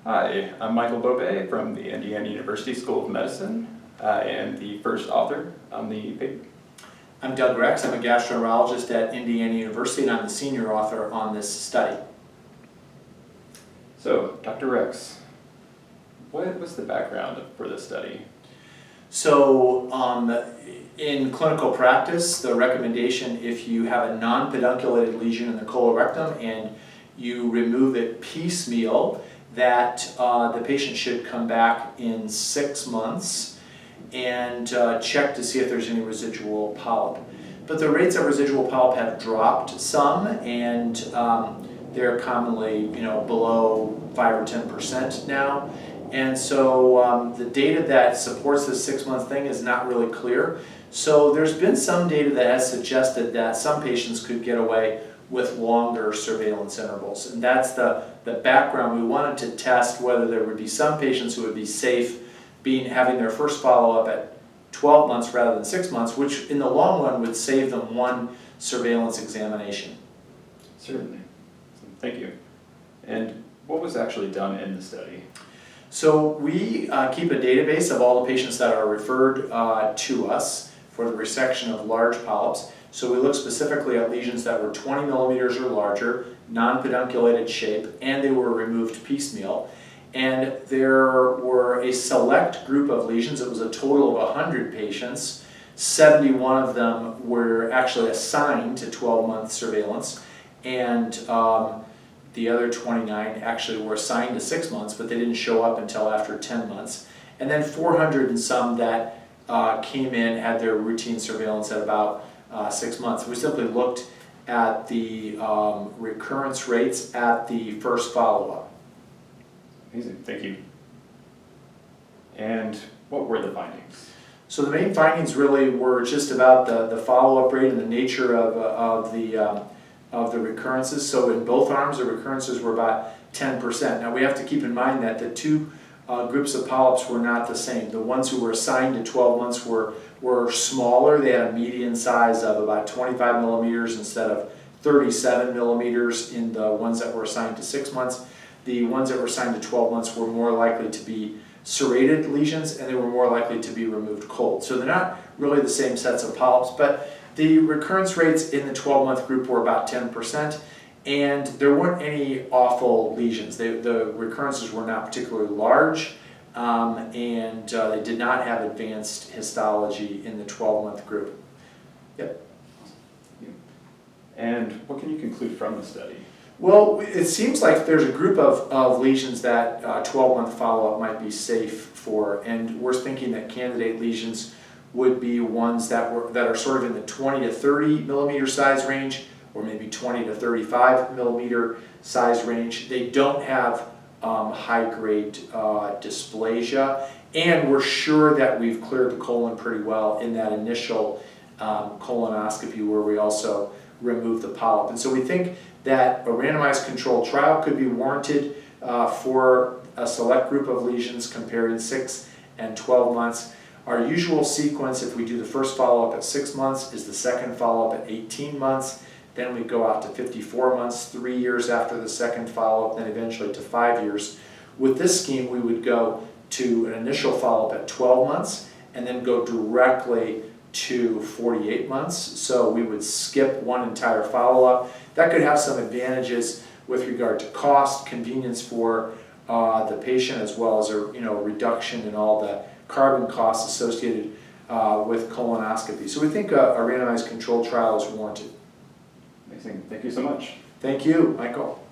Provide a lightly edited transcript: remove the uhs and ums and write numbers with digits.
Hi, I'm Michael Bobay from the Indiana University School of Medicine. I am the first author on the paper. I'm Doug Rex. I'm a gastroenterologist at Indiana University, and I'm the senior author on this study. So, Dr. Rex, what was the background for this study? So, in clinical practice, the recommendation, if you have a nonpedunculated lesion in the colorectum and you remove it piecemeal, that the patient should come back in 6 months and check to see if there's any residual polyp. But the rates of residual polyp have dropped some, and they're commonly, below 5 or 10% now. And so the data that supports this 6-month thing is not really clear. So there's been some data that has suggested that some patients could get away with longer surveillance intervals. And that's the background. We wanted to test whether there would be some patients who would be safe having their first follow-up at 12 months rather than 6 months, which in the long run would save them one surveillance examination. Certainly. Thank you. And what was actually done in the study? So we keep a database of all the patients that are referred to us for the resection of large polyps. So we look specifically at lesions that were 20 millimeters or larger, non-pedunculated shape, and they were removed piecemeal. And there were a select group of lesions. It was a total of 100 patients. 71 of them were actually assigned to 12-month surveillance, and the other 29 actually were assigned to 6 months, but they didn't show up until after 10 months. And then 400 and some that came in had their routine surveillance at about 6 months. We simply looked at the recurrence rates at the first follow-up. Amazing, thank you. And what were the findings? So the main findings really were just about the follow-up rate and the nature of the recurrences. So in both arms, the recurrences were about 10%. Now we have to keep in mind that the two groups of polyps were not the same. The ones who were assigned to 12 months were smaller. They had a median size of about 25 millimeters instead of 37 millimeters in the ones that were assigned to 6 months. The ones that were assigned to 12 months were more likely to be serrated lesions, and they were more likely to be removed cold. So they're not really the same sets of polyps, but the recurrence rates in the 12-month group were about 10%, and there weren't any awful lesions. The recurrences were not particularly large, and they did not have advanced histology in the 12-month group. Yep. And what can you conclude from the study? Well, it seems like there's a group of lesions that 12-month follow-up might be safe for, and we're thinking that candidate lesions would be ones that are sort of in the 20 to 30 millimeter size range, or maybe 20 to 35 millimeter size range. They don't have high-grade dysplasia, and we're sure that we've cleared the colon pretty well in that initial colonoscopy where we also remove the polyp. And so we think that a randomized controlled trial could be warranted for a select group of lesions comparing 6 and 12 months. Our usual sequence, if we do the first follow-up at 6 months, is the second follow-up at 18 months. Then we go out to 54 months, 3 years after the second follow-up, then eventually to 5 years. With this scheme, we would go to an initial follow-up at 12 months and then go directly to 48 months. So we would skip one entire follow-up. That could have some advantages with regard to cost, convenience for the patient, as well as a reduction in all the carbon costs associated with colonoscopy. So we think a randomized controlled trial is warranted. Amazing. Thank you so much. Thank you, Michael.